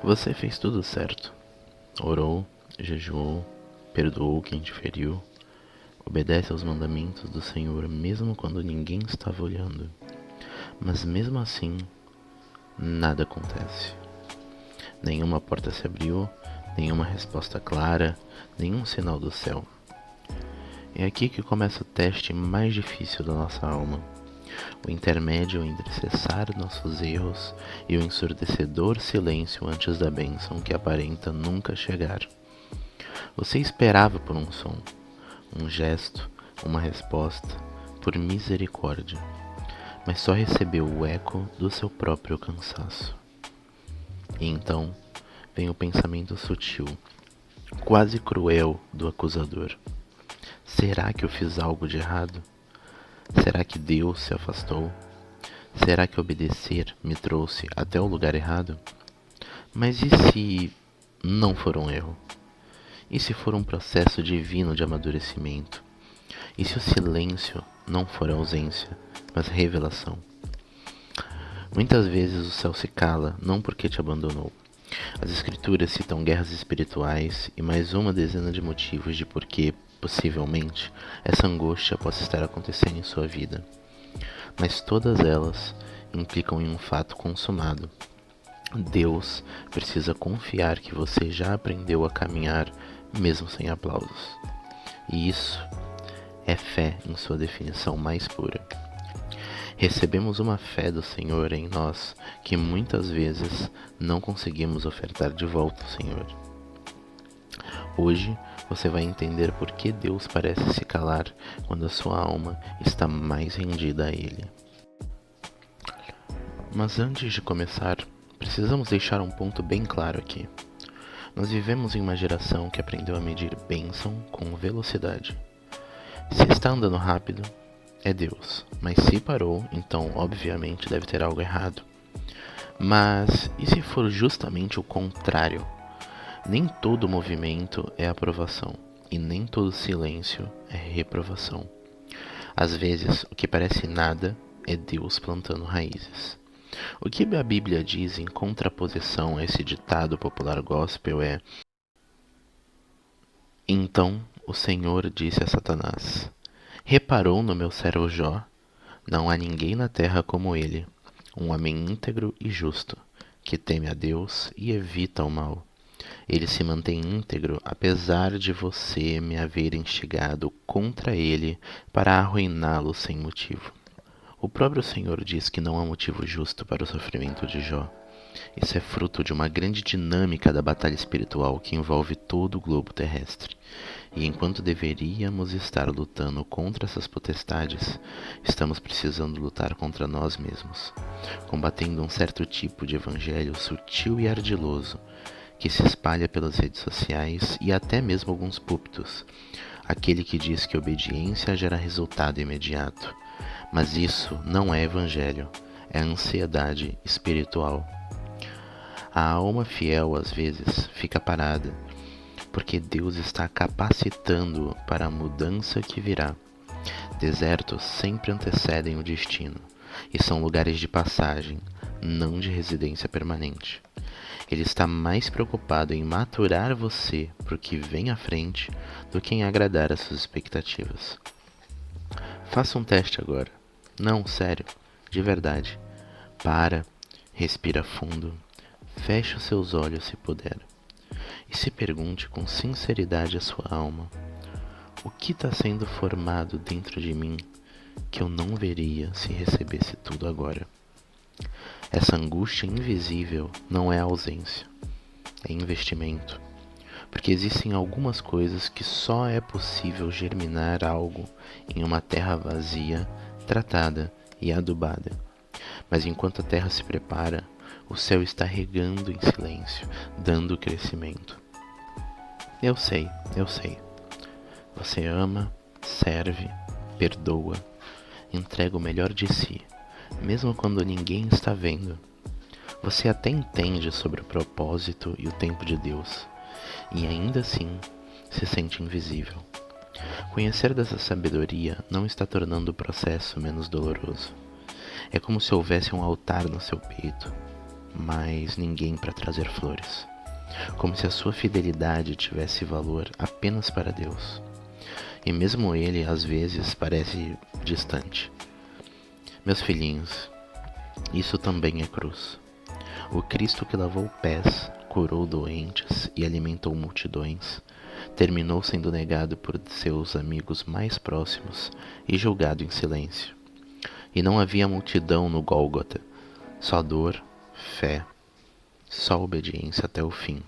Você fez tudo certo. Orou, jejuou, perdoou quem te feriu, obedece aos mandamentos do Senhor mesmo quando ninguém estava olhando. Mas mesmo assim, nada acontece. Nenhuma porta se abriu, nenhuma resposta clara, nenhum sinal do céu. É aqui que começa o teste mais difícil da nossa alma. O intermédio entre cessar nossos erros e o ensurdecedor silêncio antes da bênção que aparenta nunca chegar. Você esperava por um som, um gesto, uma resposta, por misericórdia, mas só recebeu o eco do seu próprio cansaço. E então vem o pensamento sutil, quase cruel do acusador. Será que eu fiz algo de errado? Será que Deus se afastou? Será que obedecer me trouxe até o lugar errado? Mas e se não for um erro? E se for um processo divino de amadurecimento? E se o silêncio não for ausência, mas revelação? Muitas vezes o céu se cala, não porque te abandonou. As escrituras citam guerras espirituais e mais uma dezena de motivos de por que, possivelmente, essa angústia possa estar acontecendo em sua vida. Mas todas elas implicam em um fato consumado. Deus precisa confiar que você já aprendeu a caminhar mesmo sem aplausos. E isso é fé em sua definição mais pura. Recebemos uma fé do Senhor em nós que muitas vezes não conseguimos ofertar de volta ao Senhor. Hoje você vai entender por que Deus parece se calar quando a sua alma está mais rendida a Ele. Mas antes de começar, precisamos deixar um ponto bem claro aqui. Nós vivemos em uma geração que aprendeu a medir bênção com velocidade. Se está andando rápido, é Deus, mas se parou, então obviamente deve ter algo errado. Mas e se for justamente o contrário? Nem todo movimento é aprovação, e nem todo silêncio é reprovação. Às vezes, o que parece nada é Deus plantando raízes. O que a Bíblia diz em contraposição a esse ditado popular gospel é: Então o Senhor disse a Satanás: Reparou no meu servo Jó? Não há ninguém na terra como ele, um homem íntegro e justo, que teme a Deus e evita o mal. Ele se mantém íntegro apesar de você me haver instigado contra ele para arruiná-lo sem motivo. O próprio Senhor diz que não há motivo justo para o sofrimento de Jó. Isso é fruto de uma grande dinâmica da batalha espiritual que envolve todo o globo terrestre. E enquanto deveríamos estar lutando contra essas potestades, estamos precisando lutar contra nós mesmos, combatendo um certo tipo de evangelho sutil e ardiloso, que se espalha pelas redes sociais e até mesmo alguns púlpitos. Aquele que diz que obediência gera resultado imediato. Mas isso não é evangelho, é ansiedade espiritual. A alma fiel, às vezes, fica parada, porque Deus está capacitando para a mudança que virá. Desertos sempre antecedem o destino, e são lugares de passagem, não de residência permanente. Ele está mais preocupado em maturar você para o que vem à frente do que em agradar às suas expectativas. Faça um teste agora. Não, sério, de verdade. Para, respira fundo, feche os seus olhos se puder e se pergunte com sinceridade à sua alma: o que está sendo formado dentro de mim que eu não veria se recebesse tudo agora? Essa angústia invisível não é ausência, é investimento, porque existem algumas coisas que só é possível germinar algo em uma terra vazia, tratada e adubada. Mas enquanto a terra se prepara, o céu está regando em silêncio, dando crescimento. Eu sei. Você ama, serve, perdoa, entrega o melhor de si, mesmo quando ninguém está vendo. Você até entende sobre o propósito e o tempo de Deus, e ainda assim se sente invisível. Conhecer dessa sabedoria não está tornando o processo menos doloroso. É como se houvesse um altar no seu peito. mas ninguém para trazer flores. Como se a sua fidelidade tivesse valor apenas para Deus. E mesmo ele, às vezes, parece distante. Meus filhinhos, isso também é cruz. O Cristo que lavou pés, curou doentes e alimentou multidões, terminou sendo negado por seus amigos mais próximos e julgado em silêncio. E não havia multidão no Gólgota, só dor, fé, só obediência até o fim.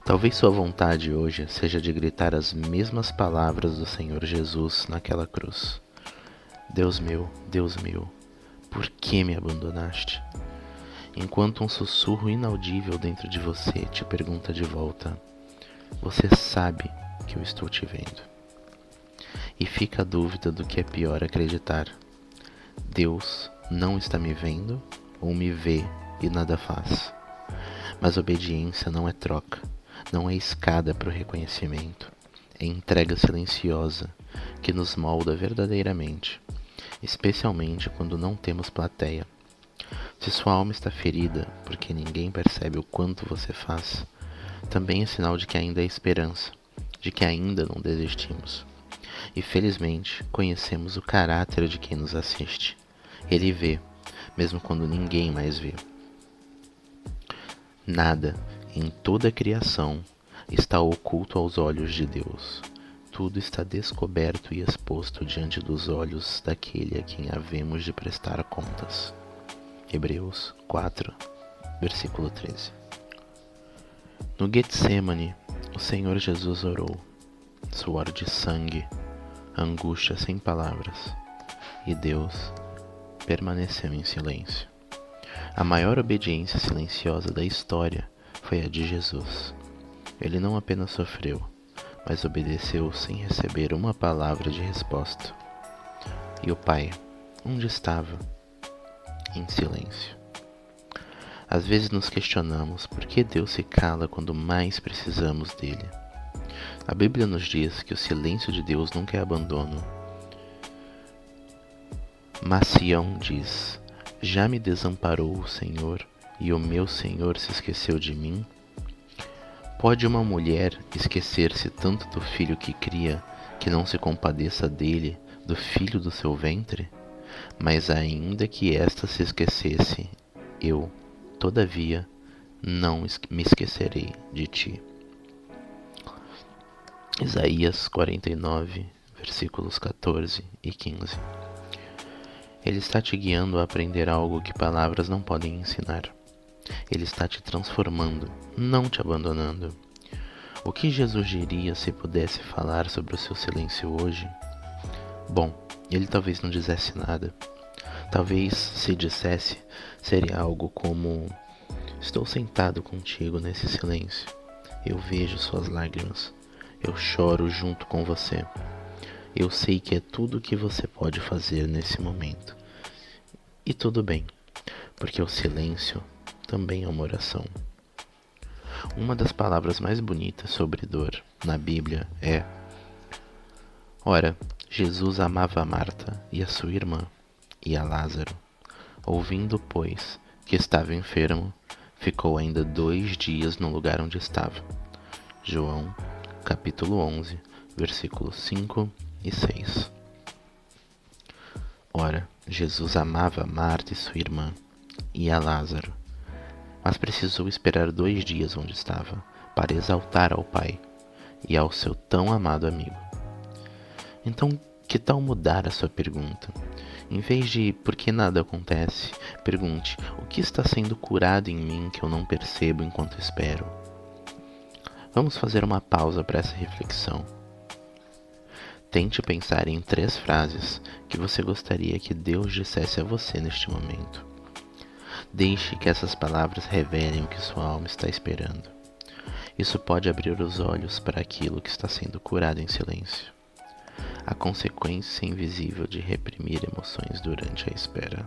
Talvez sua vontade hoje seja de gritar as mesmas palavras do Senhor Jesus naquela cruz. Deus meu, por que me abandonaste? Enquanto um sussurro inaudível dentro de você te pergunta de volta, você sabe que eu estou te vendo. E fica a dúvida do que é pior acreditar. Deus não está me vendo ou me vê e nada faz. Mas obediência não é troca, não é escada para o reconhecimento. É entrega silenciosa que nos molda verdadeiramente, especialmente quando não temos plateia. Se sua alma está ferida porque ninguém percebe o quanto você faz, também é sinal de que ainda há esperança, de que ainda não desistimos. E felizmente conhecemos o caráter de quem nos assiste. Ele vê, mesmo quando ninguém mais vê. Nada em toda a criação está oculto aos olhos de Deus. Tudo está descoberto e exposto diante dos olhos daquele a quem havemos de prestar contas. Hebreus 4, versículo 13. No Getsêmani, o Senhor Jesus orou, suor de sangue, angústia sem palavras, e Deus permaneceu em silêncio. A maior obediência silenciosa da história foi a de Jesus. Ele não apenas sofreu, mas obedeceu sem receber uma palavra de resposta. E o Pai, onde estava? Em silêncio. Às vezes nos questionamos por que Deus se cala quando mais precisamos dele. A Bíblia nos diz que o silêncio de Deus nunca é abandono. Mas Sião diz: já me desamparou o Senhor e o meu Senhor se esqueceu de mim? Pode uma mulher esquecer-se tanto do filho que cria que não se compadeça dele, do filho do seu ventre? Mas ainda que esta se esquecesse, eu, todavia, não me esquecerei de ti. Isaías 49, versículos 14 e 15. Ele está te guiando a aprender algo que palavras não podem ensinar. Ele está te transformando, não te abandonando. O que Jesus diria se pudesse falar sobre o seu silêncio hoje? Bom, ele talvez não dissesse nada. Talvez, se dissesse, seria algo como: estou sentado contigo nesse silêncio. Eu vejo suas lágrimas. Eu choro junto com você. Eu sei que é tudo o que você pode fazer nesse momento. E tudo bem, porque o silêncio também é uma oração. Uma das palavras mais bonitas sobre dor na Bíblia é: ora, Jesus amava a Marta e a sua irmã e a Lázaro. Ouvindo, pois, que estava enfermo, ficou ainda 2 dias no lugar onde estava. João, capítulo 11, versículos 5 e 6. Ora, Jesus amava a Marta e sua irmã e a Lázaro, mas precisou esperar 2 dias onde estava para exaltar ao Pai e ao seu tão amado amigo. Então, que tal mudar a sua pergunta? Em vez de por que nada acontece, pergunte: o que está sendo curado em mim que eu não percebo enquanto espero? Vamos fazer uma pausa para essa reflexão. Tente pensar em 3 frases que você gostaria que Deus dissesse a você neste momento. Deixe que essas palavras revelem o que sua alma está esperando. Isso pode abrir os olhos para aquilo que está sendo curado em silêncio. A consequência invisível de reprimir emoções durante a espera.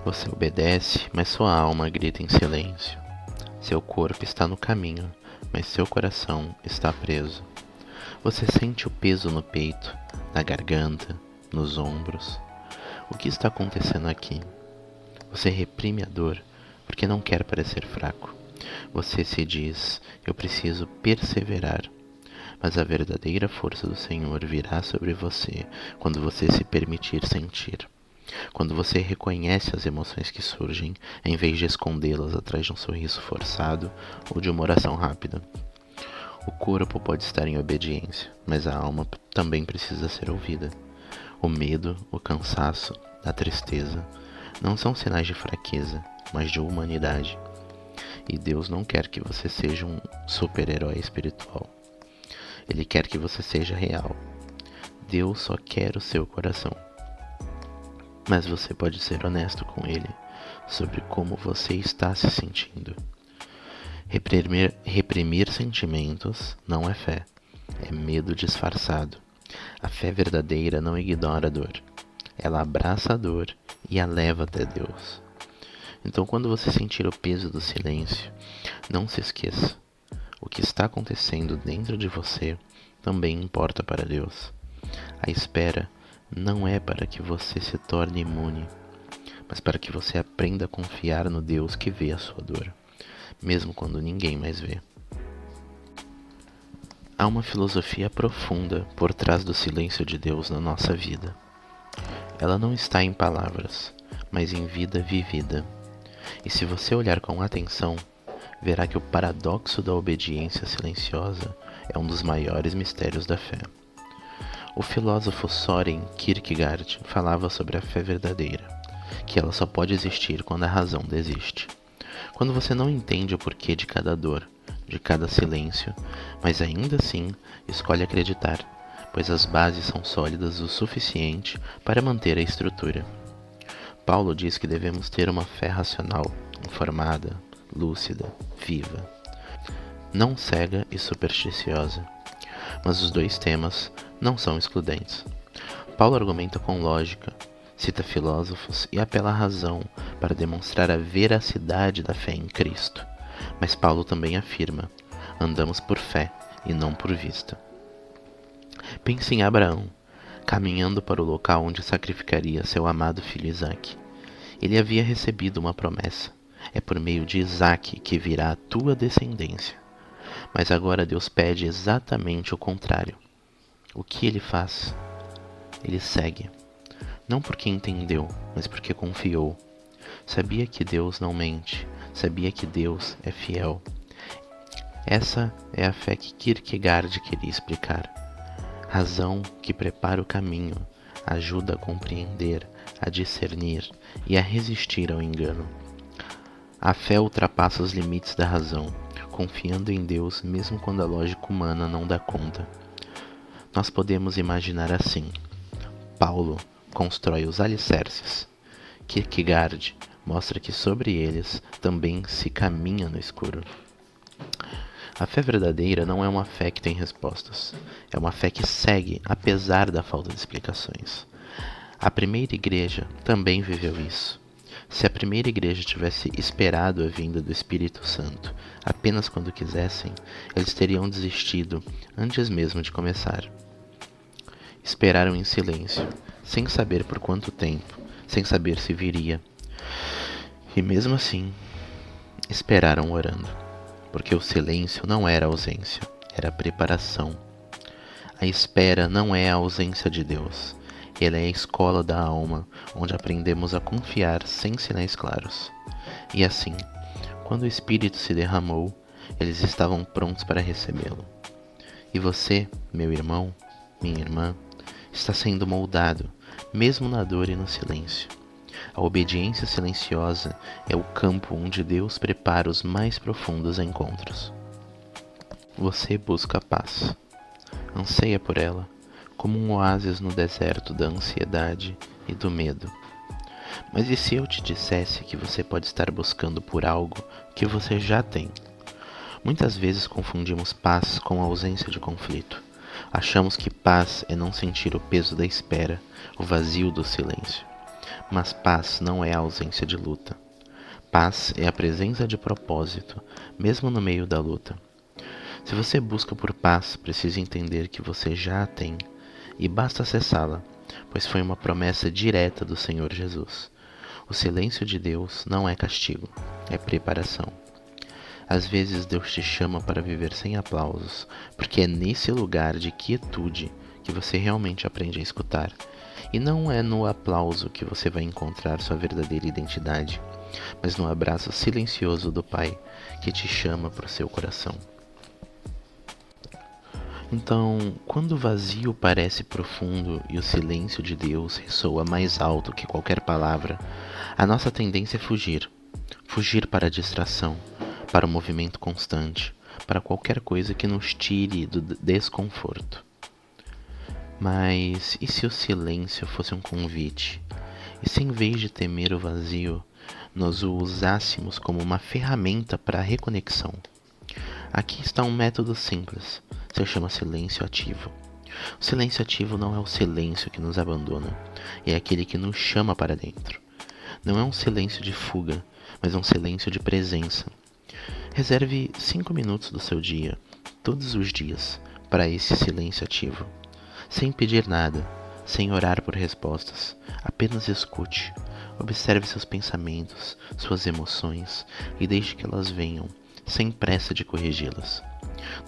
Você obedece, mas sua alma grita em silêncio. Seu corpo está no caminho, mas seu coração está preso. Você sente o peso no peito, na garganta, nos ombros. O que está acontecendo aqui? Você reprime a dor porque não quer parecer fraco. Você se diz: eu preciso perseverar. Mas a verdadeira força do Senhor virá sobre você quando você se permitir sentir. Quando você reconhece as emoções que surgem, em vez de escondê-las atrás de um sorriso forçado ou de uma oração rápida. O corpo pode estar em obediência, mas a alma também precisa ser ouvida. O medo, o cansaço, a tristeza não são sinais de fraqueza, mas de humanidade. E Deus não quer que você seja um super-herói espiritual. Ele quer que você seja real. Deus só quer o seu coração. Mas você pode ser honesto com Ele sobre como você está se sentindo. Reprimir sentimentos não é fé, é medo disfarçado. A fé verdadeira não ignora a dor. Ela abraça a dor e a leva até Deus. Então, quando você sentir o peso do silêncio, não se esqueça. O que está acontecendo dentro de você também importa para Deus. A espera não é para que você se torne imune, mas para que você aprenda a confiar no Deus que vê a sua dor, mesmo quando ninguém mais vê. Há uma filosofia profunda por trás do silêncio de Deus na nossa vida. Ela não está em palavras, mas em vida vivida. E se você olhar com atenção, verá que o paradoxo da obediência silenciosa é um dos maiores mistérios da fé. O filósofo Søren Kierkegaard falava sobre a fé verdadeira, que ela só pode existir quando a razão desiste. Quando você não entende o porquê de cada dor, de cada silêncio, mas ainda assim escolhe acreditar, pois as bases são sólidas o suficiente para manter a estrutura. Paulo diz que devemos ter uma fé racional, informada, lúcida, viva, não cega e supersticiosa. Mas os dois temas não são excludentes. Paulo argumenta com lógica, cita filósofos e apela à razão para demonstrar a veracidade da fé em Cristo. Mas Paulo também afirma: andamos por fé e não por vista. Pense em Abraão, caminhando para o local onde sacrificaria seu amado filho Isaque. Ele havia recebido uma promessa: é por meio de Isaque que virá a tua descendência. Mas agora Deus pede exatamente o contrário. O que ele faz? Ele segue. Não porque entendeu, mas porque confiou. Sabia que Deus não mente. Sabia que Deus é fiel. Essa é a fé que Kierkegaard queria explicar. Razão que prepara o caminho, ajuda a compreender, a discernir e a resistir ao engano. A fé ultrapassa os limites da razão, confiando em Deus mesmo quando a lógica humana não dá conta. Nós podemos imaginar assim: Paulo constrói os alicerces. Kierkegaard mostra que sobre eles também se caminha no escuro. A fé verdadeira não é uma fé que tem respostas. É uma fé que segue apesar da falta de explicações. A primeira igreja também viveu isso. Se a primeira igreja tivesse esperado a vinda do Espírito Santo apenas quando quisessem, eles teriam desistido antes mesmo de começar. Esperaram em silêncio, sem saber por quanto tempo, sem saber se viria. E mesmo assim, esperaram orando, porque o silêncio não era ausência, era preparação. A espera não é a ausência de Deus. Ela é a escola da alma, onde aprendemos a confiar sem sinais claros. E assim, quando o Espírito se derramou, eles estavam prontos para recebê-lo. E você, meu irmão, minha irmã, está sendo moldado, mesmo na dor e no silêncio. A obediência silenciosa é o campo onde Deus prepara os mais profundos encontros. Você busca a paz. Anseia por ela, como um oásis no deserto da ansiedade e do medo. Mas e se eu te dissesse que você pode estar buscando por algo que você já tem? Muitas vezes confundimos paz com a ausência de conflito. Achamos que paz é não sentir o peso da espera, o vazio do silêncio. Mas paz não é a ausência de luta. Paz é a presença de propósito, mesmo no meio da luta. Se você busca por paz, precisa entender que você já a tem, e basta acessá-la, pois foi uma promessa direta do Senhor Jesus. O silêncio de Deus não é castigo, é preparação. Às vezes Deus te chama para viver sem aplausos, porque é nesse lugar de quietude que você realmente aprende a escutar. E não é no aplauso que você vai encontrar sua verdadeira identidade, mas no abraço silencioso do Pai que te chama para o seu coração. Então, quando o vazio parece profundo e o silêncio de Deus ressoa mais alto que qualquer palavra, a nossa tendência é fugir. Fugir para a distração, para o movimento constante, para qualquer coisa que nos tire do desconforto. Mas e se o silêncio fosse um convite? E se em vez de temer o vazio, nós o usássemos como uma ferramenta para a reconexão? Aqui está um método simples, se chama silêncio ativo. O silêncio ativo não é o silêncio que nos abandona, é aquele que nos chama para dentro. Não é um silêncio de fuga, mas um silêncio de presença. Reserve 5 minutos do seu dia, todos os dias, para esse silêncio ativo. Sem pedir nada, sem orar por respostas, apenas escute. Observe seus pensamentos, suas emoções e deixe que elas venham, sem pressa de corrigi-las.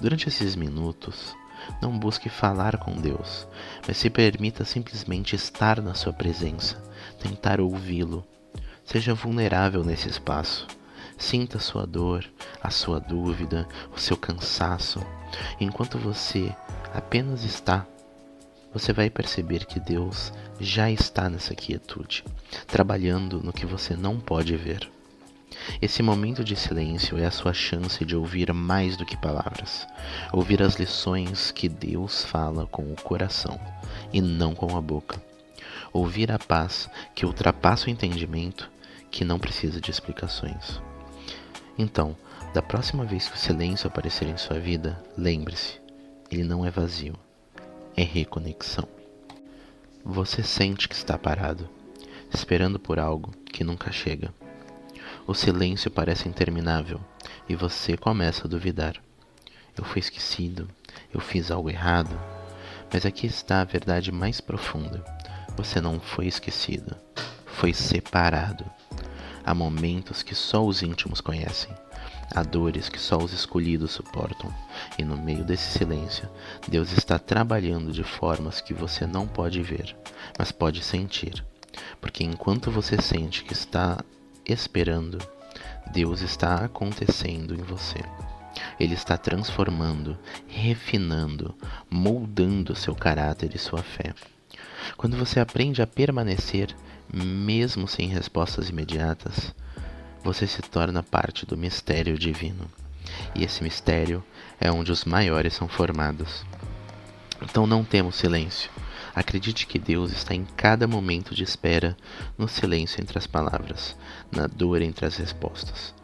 Durante esses minutos, não busque falar com Deus, mas se permita simplesmente estar na sua presença, tentar ouvi-lo. Seja vulnerável nesse espaço. Sinta a sua dor, a sua dúvida, o seu cansaço. Enquanto você apenas está, você vai perceber que Deus já está nessa quietude, trabalhando no que você não pode ver. Esse momento de silêncio é a sua chance de ouvir mais do que palavras, ouvir as lições que Deus fala com o coração e não com a boca. Ouvir a paz que ultrapassa o entendimento, que não precisa de explicações. Então, da próxima vez que o silêncio aparecer em sua vida, lembre-se, ele não é vazio, é reconexão. Você sente que está parado, esperando por algo que nunca chega. O silêncio parece interminável e você começa a duvidar. Eu fui esquecido, eu fiz algo errado. Mas aqui está a verdade mais profunda. Você não foi esquecido, foi separado. Há momentos que só os íntimos conhecem. Há dores que só os escolhidos suportam. E no meio desse silêncio, Deus está trabalhando de formas que você não pode ver, mas pode sentir. Porque enquanto você sente que está esperando, Deus está acontecendo em você. Ele está transformando, refinando, moldando seu caráter e sua fé. Quando você aprende a permanecer, mesmo sem respostas imediatas, você se torna parte do mistério divino. E esse mistério é onde os maiores são formados. Então não temos silêncio. Acredite que Deus está em cada momento de espera, no silêncio entre as palavras, na dor entre as respostas.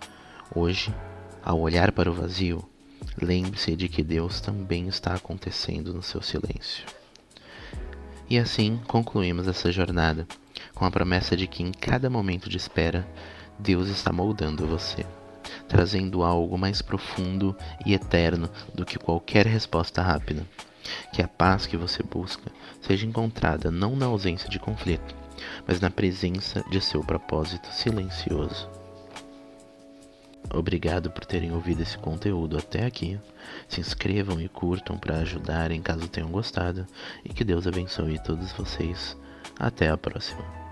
Hoje, ao olhar para o vazio, lembre-se de que Deus também está acontecendo no seu silêncio. E assim concluímos essa jornada, com a promessa de que em cada momento de espera, Deus está moldando você, trazendo algo mais profundo e eterno do que qualquer resposta rápida. Que a paz que você busca seja encontrada não na ausência de conflito, mas na presença de seu propósito silencioso. Obrigado por terem ouvido esse conteúdo até aqui. Se inscrevam e curtam para ajudarem caso tenham gostado. E que Deus abençoe todos vocês. Até a próxima.